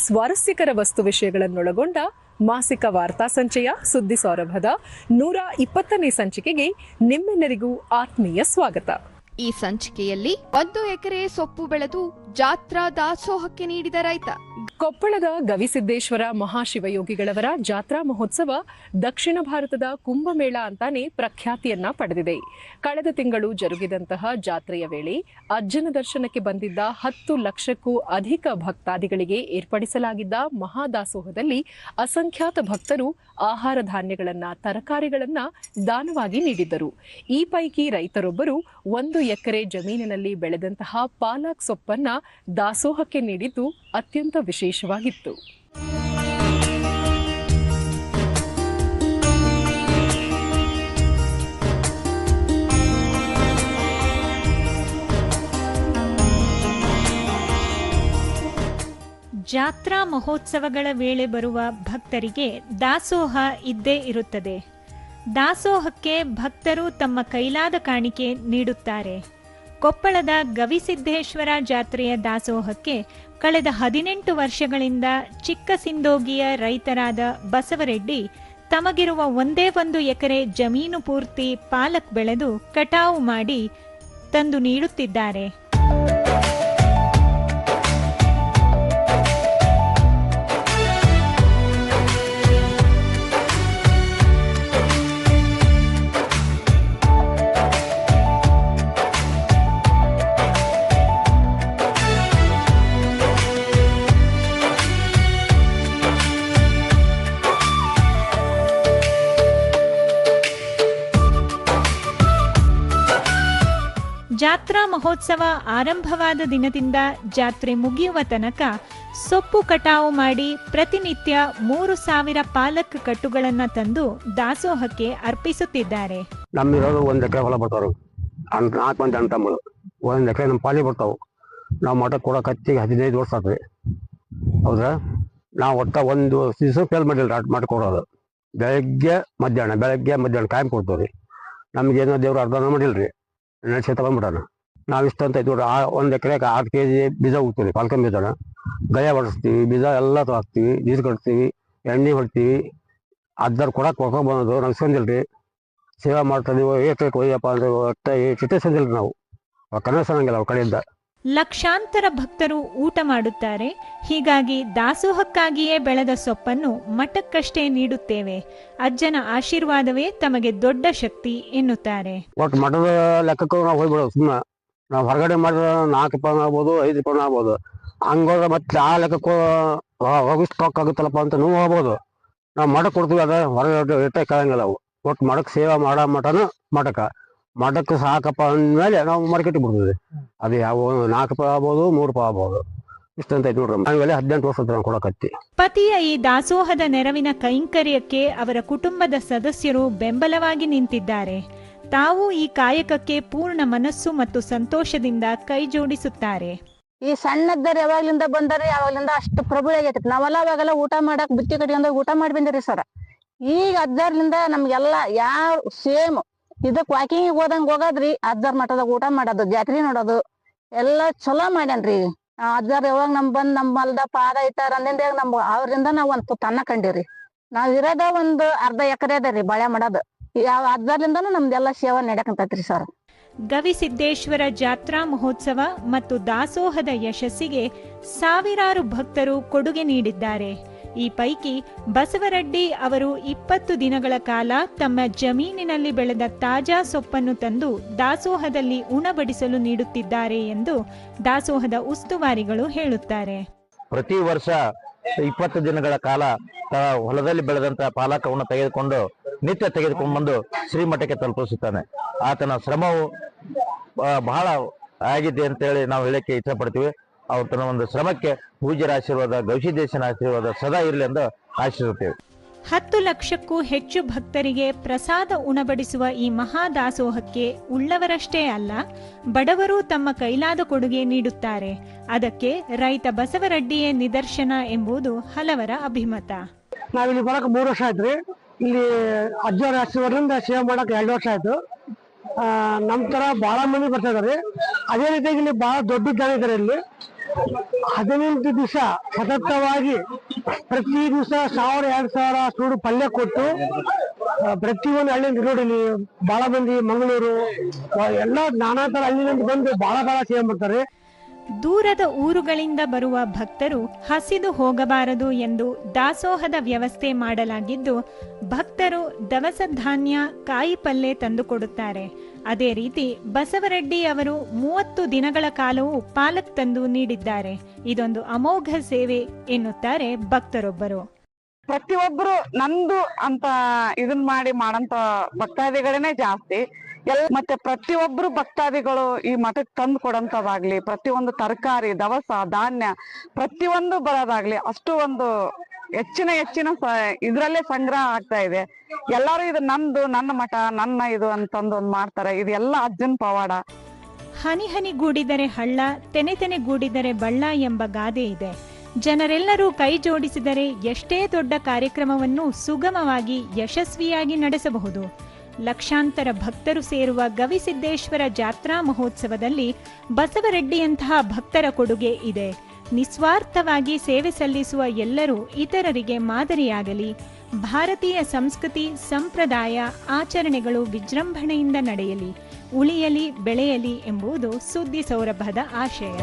ಸ್ವಾರಸ್ಯಕರ ವಸ್ತು ವಿಷಯಗಳನ್ನೊಳಗೊಂಡ ಮಾಸಿಕ ವಾರ್ತಾ ಸಂಚಯ ಸುದ್ದಿ ಸೌರಭದ 120ನೇ ಸಂಚಿಕೆಗೆ ನಿಮ್ಮೆಲ್ಲರಿಗೂ ಆತ್ಮೀಯ ಸ್ವಾಗತ. ಈ ಸಂಚಿಕೆಯಲ್ಲಿ 1 ಎಕರೆ ಸೊಪ್ಪು ಬೆಳೆದು ಜಾತ್ರಾ ದಾಸೋಹಕ್ಕೆ ನೀಡಿದ ರೈತ. ಕೊಪ್ಪಳದ ಗವಿಸಿದ್ದೇಶ್ವರ ಮಹಾಶಿವಯೋಗಿಗಳವರ ಜಾತ್ರಾ ಮಹೋತ್ಸವ ದಕ್ಷಿಣ ಭಾರತದ ಕುಂಭಮೇಳ ಅಂತಾನೆ ಪ್ರಖ್ಯಾತಿಯನ್ನ ಪಡೆದಿದೆ. ಕಳೆದ ತಿಂಗಳು ಜರುಗಿದಂತಹ ಜಾತ್ರೆಯ ವೇಳೆ ಅಜ್ಜನ ದರ್ಶನಕ್ಕೆ ಬಂದಿದ್ದ 10 ಲಕ್ಷಕ್ಕೂ ಅಧಿಕ ಭಕ್ತಾದಿಗಳಿಗೆ ಏರ್ಪಡಿಸಲಾಗಿದ್ದ ಮಹಾದಾಸೋಹದಲ್ಲಿ ಅಸಂಖ್ಯಾತ ಭಕ್ತರು ಆಹಾರ ಧಾನ್ಯಗಳನ್ನ, ತರಕಾರಿಗಳನ್ನ ದಾನವಾಗಿ ನೀಡಿದ್ದರು. ಈ ಪೈಕಿ ರೈತರೊಬ್ಬರು 1 ಎಕರೆ ಜಮೀನಿನಲ್ಲಿ ಬೆಳೆದಂತಹ ಪಾಲಕ್ ಸೊಪ್ಪನ್ನ ದಾಸೋಹಕ್ಕೆ ನೀಡಿದ್ದು ಅತ್ಯಂತ ವಿಶೇಷವಾಗಿತ್ತು. ಜಾತ್ರಾ ಮಹೋತ್ಸವಗಳ ವೇಳೆ ಬರುವ ಭಕ್ತರಿಗೆ ದಾಸೋಹ ಇದ್ದೇ ಇರುತ್ತದೆ. ದಾಸೋಹಕ್ಕೆ ಭಕ್ತರು ತಮ್ಮ ಕೈಲಾದ ಕಾಣಿಕೆ ನೀಡುತ್ತಾರೆ. ಕೊಪ್ಪಳದ ಗವಿಸಿದ್ದೇಶ್ವರ ಜಾತ್ರೆಯ ದಾಸೋಹಕ್ಕೆ ಕಳೆದ 18 ವರ್ಷಗಳಿಂದ ಚಿಕ್ಕಸಿಂದೋಗಿಯ ರೈತರಾದ ಬಸವರೆಡ್ಡಿ ತಮಗಿರುವ ಒಂದೇ 1 ಎಕರೆ ಜಮೀನು ಪೂರ್ತಿ ಪಾಲಕ್ ಬೆಳೆದು ಕಟಾವು ಮಾಡಿ ತಂದು ನೀಡುತ್ತಿದ್ದಾರೆ. ಜಾತ್ರಾ ಮಹೋತ್ಸವ ಆರಂಭವಾದ ದಿನದಿಂದ ಜಾತ್ರೆ ಮುಗಿಯುವ ತನಕ ಸೊಪ್ಪು ಕಟಾವು ಮಾಡಿ ಪ್ರತಿನಿತ್ಯ 3,000 ಪಾಲಕ್ ಕಟ್ಟುಗಳನ್ನು ತಂದು ದಾಸೋಹಕ್ಕೆ ಅರ್ಪಿಸುತ್ತಿದ್ದಾರೆ. ನಮ್ಮಿರೋದು 1 ಎಕರೆ ಹೊಲ ಬರ್ತಾವ್ರು, 4 ಮಂದಿ ಅಣ್ಣ ತಮ್ಮಳು. 1 ಎಕರೆ ನಮ್ಮ ಪಾಲಿ ಬರ್ತಾವೆ. ನಾವು ಮಠ ಕೊಡೋ ಕತ್ತಿಗೆ 15 ವರ್ಷ ಆಗ್ತದೆ. ಹೌದಾ? ನಾವು ಒಟ್ಟ 1 ದಿವಸ ಫೇಲ್ ಮಾಡಿಲ್ಲ ಮಠ ಕೊಡೋದು. ಬೆಳಗ್ಗೆ ಮಧ್ಯಾಹ್ನ ಕಾಯಂ ಕೊಡ್ತೇವೆ ರೀ. ನಮಗೇನೋ ದೇವ್ರು ಅರ್ಧನ ಮಾಡಿಲ್ರಿ, ನಡೆಸಿ ತಗೊಂಡ್ಬಿಡೋಣ. ನಾವು ಇಷ್ಟ ಅಂತ ಇದ್ದು 1 ಎಕರೆಗೆ 6 kg ಬೀಜ ಹೋಗ್ತೀವಿ, ಪಾಲ್ಕಂ ಬೀಜನ ಗಯ ಹೊಡಿಸ್ತೀವಿ, ಬೀಜ ಎಲ್ಲ ಹಾಕ್ತೀವಿ, ನೀರು ಕಟ್ತೀವಿ, ಎಣ್ಣೆ ಹೊಡ್ತೀವಿ. ಅದಾರು ಕೊಡಕ್ಕೆ ಕೊಡ್ಕೊಂಡು ಬಂದದು ನಗ್ಸ್ಕೊಂಡಿಲ್ರಿ. ಸೇವಾ ಮಾಡ್ತಿದ್ದೀವಿ. ಏಟ್ ಒಯ್ಯಪ್ಪ ಅಂದ್ರೆ ಒಟ್ಟ ಚಿಟ್ಟಿಸಂದಿಲ್ರಿ ನಾವು. ಕನಸು ಅನ್ನಂಗಿಲ್ಲ ಅವ್ರ ಕಡೆಯಿಂದ. ಲಕ್ಷಾಂತರ ಭಕ್ತರು ಊಟ ಮಾಡುತ್ತಾರೆ. ಹೀಗಾಗಿ ದಾಸೋಹಕ್ಕಾಗಿಯೇ ಬೆಳೆದ ಸೊಪ್ಪನ್ನು ಮಠಕ್ಕಷ್ಟೇ ನೀಡುತ್ತೇವೆ. ಅಜ್ಜನ ಆಶೀರ್ವಾದವೇ ತಮಗೆ ದೊಡ್ಡ ಶಕ್ತಿ ಎನ್ನುತ್ತಾರೆ. ಒಟ್ಟು ಮಠದ ಲೆಕ್ಕಕ್ಕೂ ನಾವು ಹೋಗ್ಬಿಡೋದು. ಸುಮ್ಮನೆ ನಾವು ಹೊರಗಡೆ ಮಾಡಿದ್ರೆ 4 ರೂಪಾಯಿ ಆಗ್ಬೋದು, 5 ರೂಪಾಯಿ ಆಗ್ಬೋದು. ಹಂಗೋದ್ರೆ ಮತ್ತೆ ಆ ಲೆಕ್ಕಕ್ಕೂ ಹೋಗಿಷ್ಟು ಸ್ಟಾಕ್ ಆಗುತ್ತಲ್ಲಪ್ಪ ಅಂತ ನೀವು ಹೋಗ್ಬೋದು. ನಾವು ಮಠಕ್ಕೆ ಕೊಡ್ತೀವಿ, ಅದ ಹೊರಗಡೆ ಇಟ್ಟೆ ಕೇಳಂಗಿಲ್ಲ ಅವು. ಒಟ್ಟು ಮಠಕ್ಕೆ ಸೇವಾ ಮಾಡೋ ಮಠಕ್ಕೆ ಸಾಕಪ್ಪ ಅಂದಮೇಲೆ ನಾವು ಮಾರ್ಕೆಟಿಗೆ ಬಿಡ್ತೀವಿ. ಅದು ಯಾವ 4 ರೂಪಾಯಿ ಆಗ್ಬೋದು, 3 ರೂಪಾಯಿ ಆಗ್ಬೋದು. ಇಷ್ಟಂತ ಐತೆ ನೋಡ್ರಿ. ಆಮೇಲೆ 18 ವರ್ಷ ನಾವು ಕೊಡಕತ್ತಿ. ಪತಿಯ ಈ ದಾಸೋಹದ ನೆರವಿನ ಕೈಂಕರ್ಯಕ್ಕೆ ಅವರ ಕುಟುಂಬದ ಸದಸ್ಯರು ಬೆಂಬಲವಾಗಿ ನಿಂತಿದ್ದಾರೆ. ತಾವು ಈ ಕಾಯಕಕ್ಕೆ ಪೂರ್ಣ ಮನಸ್ಸು ಮತ್ತು ಸಂತೋಷದಿಂದ ಕೈ ಜೋಡಿಸುತ್ತಾರೆ. ಈ ಸಣ್ಣದ್ದರ ಯಾವಾಗ್ಲಿಂದ ಬಂದರೆ ಯಾವಾಗ್ಲಿಂದ ಅಷ್ಟು ಪ್ರಬಲ ಆಗೈತಿ. ನಾವೆಲ್ಲ ಅವಾಗೆಲ್ಲ ಊಟ ಮಾಡಕ್ ಬುತ್ತಿ ಕಟ್ಕೊಂಡ ಊಟ ಮಾಡಿ ಬಂದಿರಿ ಸರ್. ಈಗ ಅಜ್ಜರ್ಲಿಂದ ನಮ್ಗೆಲ್ಲ ಯಾರು ಸೇಮ್ ಇದಕ್ ವಾಕಿಂಗ್ ಹೋಗೋದ್ರಿ. ಅಜ್ಜರ್ ಮಠದಾಗ ಊಟ ಮಾಡೋದು, ಜಾತ್ರೆ ನೋಡೋದು ಎಲ್ಲ ಚಲೋ ಮಾಡ್ಯಾನ್ರಿ. ಅಜ್ಜರ್ ಯಾವಾಗ ನಮ್ ಮಲ್ದ ಪಾದ ಇಟ್ಟಾರ ಅಂದಿಂದ ಅವ್ರಿಂದ ನಾವ್ ಒಂದು ತನ್ನ ಕಂಡಿವ್ರಿ. ನಾವ್ ಇರೋದ 1 ಅರ್ಧ ಎಕರೆ ಅದ ರೀ ಬಾಳೆ ಮಾಡೋದು. ಯಾವ ಅಜ್ಜರ್ಲಿಂದಾನು ನಮ್ದೆಲ್ಲ ಸೇವಾ ನಡ್ಯಕಂತೈತ್ರಿ ಸರ್. ಗವಿಸಿದ್ದೇಶ್ವರ ಜಾತ್ರಾ ಮಹೋತ್ಸವ ಮತ್ತು ದಾಸೋಹದ ಯಶಸ್ಸಿಗೆ ಸಾವಿರಾರು ಭಕ್ತರು ಕೊಡುಗೆ ನೀಡಿದ್ದಾರೆ. ಈ ಪೈಕಿ ಬಸವರೆಡ್ಡಿ ಅವರು 20 ದಿನಗಳ ಕಾಲ ತಮ್ಮ ಜಮೀನಿನಲ್ಲಿ ಬೆಳೆದ ತಾಜಾ ಸೊಪ್ಪನ್ನು ತಂದು ದಾಸೋಹದಲ್ಲಿ ಉಣಬಡಿಸಲು ನೀಡುತ್ತಿದ್ದಾರೆ ಎಂದು ದಾಸೋಹದ ಉಸ್ತುವಾರಿಗಳು ಹೇಳುತ್ತಾರೆ. ಪ್ರತಿ ವರ್ಷ 20 ದಿನಗಳ ಕಾಲ ಹೊಲದಲ್ಲಿ ಬೆಳೆದಂತಹ ಪಾಲಕವನ್ನು ತೆಗೆದುಕೊಂಡು ನಿತ್ಯ ತೆಗೆದುಕೊಂಡು ಬಂದು ಶ್ರೀಮಠಕ್ಕೆ ತಲುಪಿಸುತ್ತಾನೆ. ಆತನ ಶ್ರಮವು ಬಹಳ ಆಗಿದೆ ಅಂತೇಳಿ ನಾವು ಹೇಳಕ್ಕೆ ಇಷ್ಟಪಡ್ತೀವಿ. ಅವತನ ಒಂದು ಶ್ರಮಕ್ಕೆ ಪೂಜ್ಯರ ಆಶೀರ್ವಾದ, ಗವಿಸಿದ್ದೇಶನ ಆಶೀರ್ವಾದ ಸದಾ ಇರಲಿ ಎಂದು ಆಶಿಸುತ್ತೇವೆ. 10 ಲಕ್ಷಕ್ಕೂ ಹೆಚ್ಚು ಭಕ್ತರಿಗೆ ಪ್ರಸಾದ ಉಣಬಡಿಸುವ ಈ ಮಹಾದಾಸೋಹಕ್ಕೆ ಉಳ್ಳವರಷ್ಟೇ ಅಲ್ಲ, ಬಡವರು ತಮ್ಮ ಕೈಲಾದ ಕೊಡುಗೆ ನೀಡುತ್ತಾರೆ. ಅದಕ್ಕೆ ರೈತ ಬಸವರೆಡ್ಡಿಯೇ ನಿದರ್ಶನ ಎಂಬುದು ಹಲವರ ಅಭಿಮತ. ನಾವಿಲ್ಲಿ ಬರಕ್ 3 ವರ್ಷ ಆಯ್ತ್ರಿ. ಇಲ್ಲಿ ಅಜ್ಜರ ಆಶೀರ್ವಾದದಿಂದ ಸೇವೆ ಮಾಡಕ್ 2 ವರ್ಷ ಆಯ್ತು. ನಮ್ ತರ ಬಹಳ ಮಂದಿ ಬರ್ತಾ ಇದಾರೆ. ಅದೇ ರೀತಿಯಾಗಿ ಇಲ್ಲಿ ಬಹಳ ದೊಡ್ಡ ಜನ ಇದಾರೆ. ಇಲ್ಲಿ 18 ದಿವಸ ಸತತವಾಗಿ ಪ್ರತಿ ದಿವಸ 1000-2000 ಸೂಡು ಪಲ್ಯ ಕೊಟ್ಟು ಪ್ರತಿಯೊಂದು ಹಳ್ಳಿಯಿಂದ ನೋಡಿ ಬಹಳ ಮಂದಿ ಮಂಗಳೂರು ಎಲ್ಲ ನಾನಾ ತರ ಹಳ್ಳಿಯಿಂದ ಬಂದು ಬಹಳ ಸೇವೆ ಮಾಡ್ತಾರೆ. ದೂರದ ಊರುಗಳಿಂದ ಬರುವ ಭಕ್ತರು ಹಸಿದು ಹೋಗಬಾರದು ಎಂದು ದಾಸೋಹದ ವ್ಯವಸ್ಥೆ ಮಾಡಲಾಗಿದ್ದು, ಭಕ್ತರು ದವಸ ಧಾನ್ಯ, ಕಾಯಿ ಪಲ್ಯ ತಂದುಕೊಡುತ್ತಾರೆ. ಅದೇ ರೀತಿ ಬಸವರೆಡ್ಡಿ ಅವರು 30 ದಿನಗಳ ಕಾಲವೂ ಪಾಲಕ್ ತಂದು ನೀಡಿದ್ದಾರೆ. ಇದೊಂದು ಅಮೋಘ ಸೇವೆ ಎನ್ನುತ್ತಾರೆ ಭಕ್ತರೊಬ್ಬರು. ಪ್ರತಿಯೊಬ್ರು ನಂದು ಅಂತ ಇದನ್ ಮಾಡಂತ ಭಕ್ತಾದಿಗಳೇ ಜಾಸ್ತಿ. ಮತ್ತೆ ಪ್ರತಿಯೊಬ್ರು ಭಕ್ತಾದಿಗಳು ಈ ಮಠಕ್ಕೆ ತಂದು ಕೊಡಂತದಾಗ್ಲಿ, ಪ್ರತಿಯೊಂದು ತರಕಾರಿ, ದವಸ ಧಾನ್ಯ ಪ್ರತಿಯೊಂದು ಬರೋದಾಗ್ಲಿ ಅಷ್ಟು ಒಂದು ಹೆಚ್ಚಿನ ಇದ್ರಲ್ಲೇ ಸಂಗ್ರಹ ಆಗ್ತಾ ಇದೆ. ಎಲ್ಲಾರು ಇದು ನಂದು, ನನ್ನ ಮಠ, ನನ್ನ ಇದು ಅಂತಂದು ಮಾಡ್ತಾರೆ. ಇದೆಲ್ಲ ಅಜ್ಜನ್ ಪವಾಡ. ಹನಿ ಹನಿ ಗೂಡಿದರೆ ಹಳ್ಳ, ತೆನೆ ತೆನೆ ಗೂಡಿದರೆ ಬಳ್ಳ ಎಂಬ ಗಾದೆ ಇದೆ. ಜನರೆಲ್ಲರೂ ಕೈ ಜೋಡಿಸಿದರೆ ಎಷ್ಟೇ ದೊಡ್ಡ ಕಾರ್ಯಕ್ರಮವನ್ನು ಸುಗಮವಾಗಿ ಯಶಸ್ವಿಯಾಗಿ ನಡೆಸಬಹುದು. ಲಕ್ಷಾಂತರ ಭಕ್ತರು ಸೇರುವ ಗವಿಸಿದ್ದೇಶ್ವರ ಜಾತ್ರಾ ಮಹೋತ್ಸವದಲ್ಲಿ ಬಸವರೆಡ್ಡಿಯಂತಹ ಭಕ್ತರ ಕೊಡುಗೆ ಇದೆ. ನಿಸ್ವಾರ್ಥವಾಗಿ ಸೇವೆ ಸಲ್ಲಿಸುವ ಎಲ್ಲರೂ ಇತರರಿಗೆ ಮಾದರಿಯಾಗಲಿ. ಭಾರತೀಯ ಸಂಸ್ಕೃತಿ, ಸಂಪ್ರದಾಯ, ಆಚರಣೆಗಳು ವಿಜೃಂಭಣೆಯಿಂದ ನಡೆಯಲಿ, ಉಳಿಯಲಿ, ಬೆಳೆಯಲಿ ಎಂಬುದು ಸುದ್ದಿ ಸೌರಭದ ಆಶಯ.